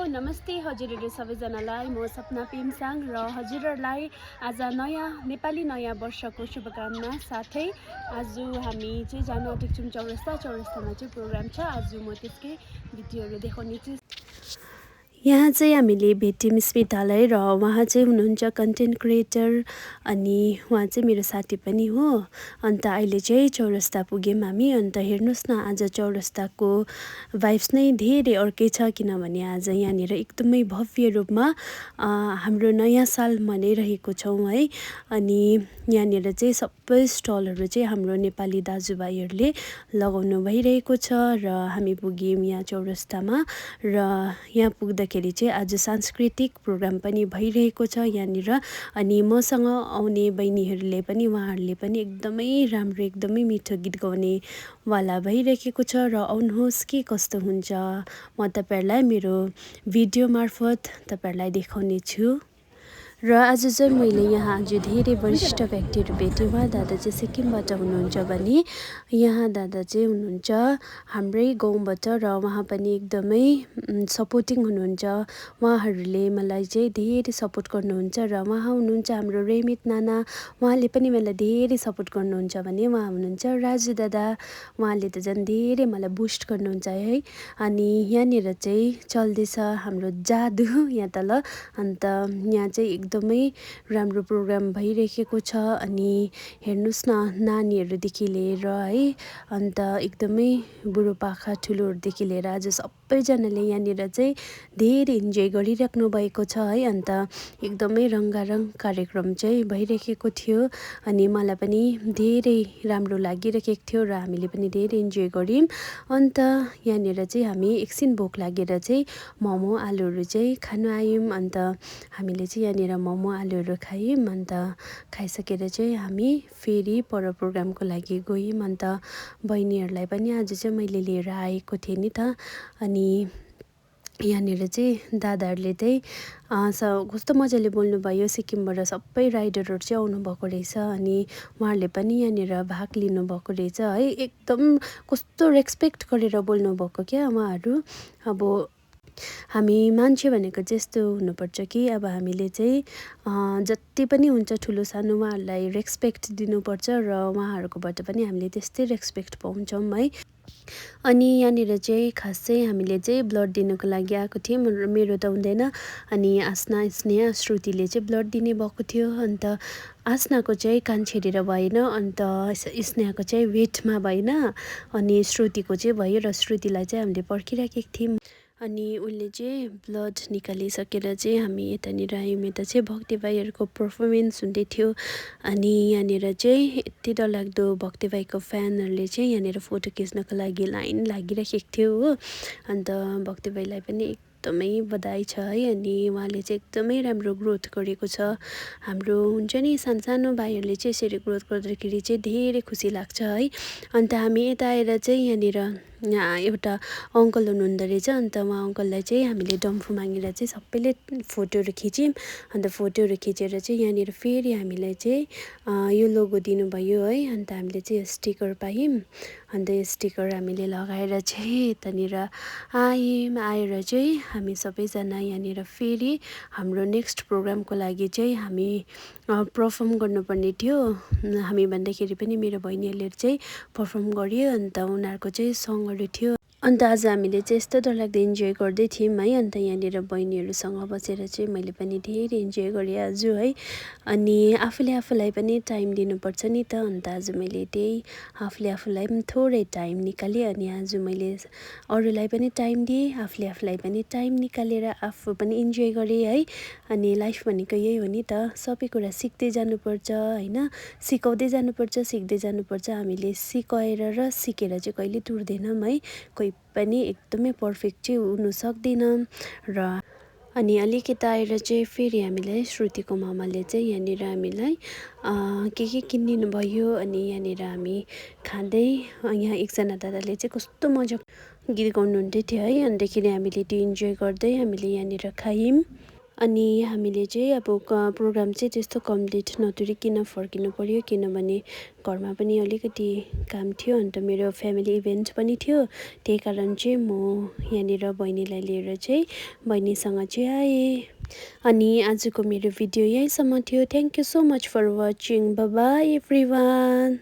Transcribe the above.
नमस्ते हजुरहरू सबैजनालाई। म सपना पिमसाङ र हजुरहरूलाई आज नेपाली नयाँ वर्षको शुभकामना साथै आज हामी चाहिँ जान आँटेको छौँ चौरस्तामा चाहिँ प्रोग्राम छ। आज म त्यसकै भिडियोहरू देखाउने छु। यहाँ चाहिँ हामीले भेट्यौँ स्मितालाई र उहाँ चाहिँ हुनुहुन्छ कन्टेन्ट क्रिएटर अनि उहाँ चाहिँ मेरो साथी पनि हो। अन्त अहिले चाहिँ चौरस्ता पुग्यौँ हामी। अन्त हेर्नुहोस् न, आज चौरस्ताको भाइब्स नै धेरै अर्कै छ, किनभने आज यहाँनिर एकदमै भव्य रूपमा हाम्रो नयाँ साल मनाइरहेको छौँ है। अनि यहाँनिर चाहिँ सबै स्टलहरू चाहिँ हाम्रो नेपाली दाजुभाइहरूले लगाउनु भइरहेको छ र हामी पुग्यौँ यहाँ चौरस्तामा। र यहाँ पुग्दाखेरि चाहिँ आज सांस्कृतिक प्रोग्राम पनि भइरहेको छ यहाँनिर। अनि मसँग आउने बहिनीहरूले पनि उहाँहरूले पनि एकदमै राम्रो एकदमै मिठो गीत गाउनेवाला भइरहेको छ। र आउनुहोस् के कस्तो हुन्छ म तपाईँहरूलाई मेरो भिडियो मार्फत तपाईँहरूलाई देखाउने छु। र आज चाहिँ मैले यहाँ आज धेरै वरिष्ठ व्यक्तिहरू भेटेँ। उहाँ दादा चाहिँ सिक्किमबाट हुनुहुन्छ भने यहाँ दादा चाहिँ हुनुहुन्छ हाम्रै गाउँबाट र उहाँ पनि एकदमै सपोर्टिङ हुनुहुन्छ। उहाँहरूले मलाई चाहिँ धेरै सपोर्ट गर्नुहुन्छ र उहाँ हुनुहुन्छ हाम्रो रेमित नाना, उहाँले पनि मलाई धेरै सपोर्ट गर्नुहुन्छ भने उहाँ हुनुहुन्छ राजु दादा, उहाँले त झन् धेरै मलाई बुस्ट गर्नुहुन्छ है। अनि यहाँनिर चाहिँ चल्दैछ हाम्रो जादु यहाँ तल। अन्त यहाँ चाहिँ एकदमै राम्रो प्रोग्राम भइरहेको छ। अनि हेर्नुहोस् न, नानीहरूदेखि लिएर है, अन्त एकदमै बुढोपाका ठुलोहरूदेखि लिएर आज सबैजनाले यहाँनिर चाहिँ धेरै इन्जोय गरिराख्नु भएको छ है। अन्त एकदमै रङ्गारङ कार्यक्रम चाहिँ भइरहेको थियो अनि मलाई पनि धेरै राम्रो लागिरहेको थियो र हामीले पनि धेरै इन्जोय गऱ्यौँ। अन्त यहाँनिर चाहिँ हामी एकछिन भोक लागेर चाहिँ मोमो आलुहरू चाहिँ खानु आयौँ। अन्त हामीले चाहिँ यहाँनिर मोमो आलुहरू खायौँ। अन्त खाइसकेर चाहिँ हामी फेरि पर प्रोग्रामको लागि गयौँ। अन्त बहिनीहरूलाई पनि आज चाहिँ मैले लिएर आएको थिएँ नि त। अनि यहाँनिर चाहिँ दादाहरूले चाहिँ कस्तो मजाले बोल्नुभयो। सिक्किमबाट सबै राइडरहरू चाहिँ आउनुभएको रहेछ अनि उहाँहरूले पनि यहाँनिर भाग लिनुभएको रहेछ है। एकदम कस्तो रेस्पेक्ट गरेर बोल्नुभएको क्या उहाँहरू। अब हामी मान्छे भनेको चाहिँ यस्तो हुनुपर्छ कि अब हामीले चाहिँ जति पनि हुन्छ ठुलो सानो उहाँहरूलाई रेस्पेक्ट दिनुपर्छ र उहाँहरूकोबाट पनि हामीले त्यस्तै रेस्पेक्ट पाउँछौँ है। अनि यहाँनिर चाहिँ खास चाहिँ हामीले चाहिँ ब्लड दिनको लागि आएको थियौँ। मेरो त हुँदैन अनि आसना, स्नेहा, श्रुतिले चाहिँ ब्लड दिने भएको थियो। अन्त आसनाको चाहिँ कान छेडेर भएन, अन्त स्नेहाको चाहिँ वेटमा भएन अनि श्रुतिको चाहिँ भयो र श्रुतिलाई चाहिँ हामीले पर्खिराखेको थियौँ। अनि उसले चाहिँ ब्लड निकालिसकेर चाहिँ हामी यतानिर आयौँ। यता चाहिँ भक्ति भाइहरूको पर्फर्मेन्स हुँदै थियो। अनि यहाँनिर चाहिँ यति डरलाग्दो भक्ति भाइको फ्यानहरूले चाहिँ यहाँनिर फोटो खिच्नको लागि लाइन लागिराखेको थियो हो। अन्त भक्ति भाइलाई पनि एकदमै बधाई छ है। अनि उहाँले चाहिँ एकदमै राम्रो ग्रोथ गरेको छ। हाम्रो हुन्छ नि सानो भाइहरूले चाहिँ यसरी ग्रोथ गर्दाखेरि चाहिँ धेरै खुसी लाग्छ है। अन्त हामी यता आएर चाहिँ यहाँनिर एउटा अङ्कल हुनुहुँदो रहेछ। अन्त उहाँ अङ्कललाई चाहिँ हामीले डम्फु मागेर चाहिँ सबैले फोटोहरू खिच्यौँ। अन्त फोटोहरू खिचेर चाहिँ यहाँनिर फेरि हामीलाई चाहिँ यो लोगो दिनुभयो है। अन्त हामीले चाहिँ स्टिकर पायौँ। अन्त यो स्टिकर हामीले लगाएर चाहिँ यतानिर आएर चाहिँ हामी सबैजना यहाँनिर फेरि हाम्रो नेक्स्ट प्रोग्रामको लागि चाहिँ हामी पर्फर्म गर्नुपर्ने थियो। हामी भन्दाखेरि पनि मेरो बहिनीहरूले चाहिँ पर्फर्म गर्यो। अन्त उनीहरूको चाहिँ सङहरू थियो। अन्त आज हामीले चाहिँ यस्तो डरलाग्दो इन्जोय गर्दै थियौँ है। अन्त यहाँनिर बहिनीहरूसँग बसेर चाहिँ मैले पनि धेरै इन्जोय गरेँ आज है। अनि आफूलाई पनि टाइम दिनुपर्छ नि त। अन्त आज मैले त्यही आफूलाई पनि थोरै टाइम निकालेँ। अनि आज मैले अरूलाई पनि टाइम दिएँ, आफूलाई पनि टाइम निकालेर आफू पनि इन्जोय गरेँ है। अनि लाइफ भनेको यही हो नि त, सबै कुरा सिक्दै जानुपर्छ होइन, सिकाउँदै जानुपर्छ, सिक्दै जानुपर्छ। हामीले सिकाएर र सिकेर चाहिँ कहिले टुट्दैनौँ है। कोही पनि एकदमै पर्फेक्ट चाहिँ हुनु सक्दैन। र अनि अलिकति आएर चाहिँ फेरि हामीलाई श्रुतिको मामाले चाहिँ यहाँनिर हामीलाई के किनिदिनु भयो। अनि यहाँनिर हामी खाँदै यहाँ एकजना दादाले चाहिँ कस्तो मजाको गीत गाउनुहुन्थ्यो थियो है। अन्तखेरि हामीले त्यो इन्जोय गर्दै हामीले यहाँनिर खायौँ। अनि हामीले चाहिँ अब प्रोग्राम चाहिँ त्यस्तो कम्प्लिट नतुरिकन फर्किनु पर्यो किनभने घरमा पनि अलिकति काम थियो अन्त मेरो फ्यामिली इभेन्ट पनि थियो। त्यही कारण चाहिँ म यहाँनिर बहिनीलाई लिएर चाहिँ बहिनीसँग चाहिँ आएँ। अनि आजको मेरो भिडियो यहीँसम्म थियो। Thank you so much for watching. Bye bye everyone.